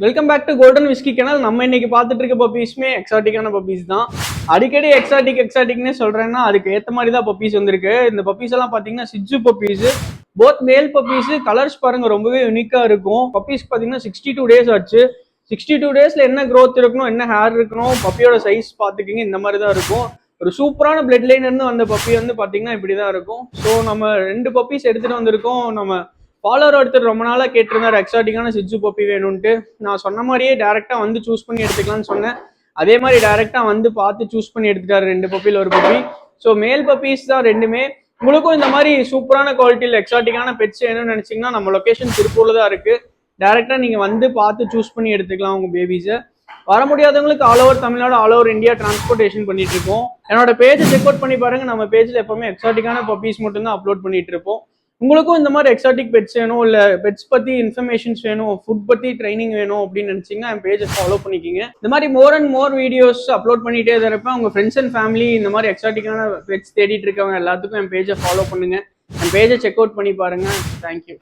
Welcome back to golden whisky channel. நம்ம இன்னைக்கு பார்த்துட்டு இருக்க பப்பீஸ்மே எக்ஸாட்டிக்கான பப்பீஸ் தான். அடிக்கடி எக்ஸாட்டிக்னே சொல்றேன்னா அதுக்கு ஏற்ற மாதிரி தான் பப்பீஸ் வந்திருக்கு. இந்த பப்பீஸ் எல்லாம் பார்த்தீங்கன்னா சிட்ஜு பப்பீஸ், போத் மேல் பப்பீஸ். கலர்ஸ் பாருங்க ரொம்பவே யூனிக்கா இருக்கும். பப்பீஸ் பார்த்தீங்கன்னா 62 டேஸ் ஆச்சு. 62 டேஸ்ல என்ன க்ரோத் இருக்கணும், என்ன ஹேர் இருக்கணும், பப்பியோட சைஸ் பார்த்துக்கிங்க இந்த மாதிரி தான் இருக்கும். ஒரு சூப்பரான பிளட் லைன் இருந்து வந்த பப்பி வந்து பார்த்தீங்கன்னா இப்படிதான் இருக்கும். ஸோ நம்ம 2 பப்பீஸ் எடுத்துட்டு வந்திருக்கோம். நம்ம ஃபாலோவர் ஒருத்தர் ரொம்ப நாளாக கேட்டிருந்தார் எக்ஸாட்டிக்கான சிட்ஜு பப்பி வேணும்ட்டு. நான் சொன்ன மாதிரியே டேரெக்டாக வந்து சூஸ் பண்ணி எடுத்துக்கலாம்னு சொன்னேன். அதே மாதிரி டேரெக்டாக வந்து பார்த்து சூஸ் பண்ணி எடுத்துட்டாரு 2 பப்பியில் ஒரு பப்பி. ஸோ மேல் பப்பீஸ் தான் ரெண்டுமே. உங்களுக்கும் இந்த மாதிரி சூப்பரான குவாலிட்டியில் எக்ஸாட்டிக்கான பெட்ஸ் வேணும்னு நினச்சிங்கன்னா நம்ம லொக்கேஷன் திருப்பூரில் தான் இருக்குது. டேரெக்டாக நீங்கள் வந்து பார்த்து சூஸ் பண்ணி எடுத்துக்கலாம் உங்கள் பேபிஸை. வர முடியாதவங்களுக்கு all over Tamil Nadu, all over India transportation பண்ணிட்டு இருக்கோம். என்னோட பேஜை செக் அவுட் பண்ணி பாருங்க. நம்ம பேஜில் எப்பவுமே எக்ஸாட்டிக்கான பப்பீஸ் மட்டும்தான் அப்லோட் பண்ணிட்டு இருப்போம். உங்களுக்கும் இந்த மாதிரி எக்ஸாட்டிக் பெட்ஸ் வேணும், இல்லை பெட்ஸ் பற்றி இன்ஃபர்மேஷன்ஸ் வேணும், ஃபுட் பற்றி ட்ரைனிங் வேணும் அப்படின்னு நினச்சிங்கன்னா என் பேஜை ஃபாலோ பண்ணிக்கிங்க. இந்த மாதிரி more and more videos upload பண்ணிகிட்டே தான் இருப்பேன். உங்கள் ஃப்ரெண்ட்ஸ் அண்ட் ஃபேமிலி இந்த மாதிரி எக்ஸாட்டிக்கான பெட்ஸ் தேடிட்டு இருக்கவங்க எல்லாத்துக்கும் என் பேஜை ஃபாலோ பண்ணுங்கள். என் பேஜை செக் அவுட் பண்ணி பாருங்கள். தேங்க்யூ.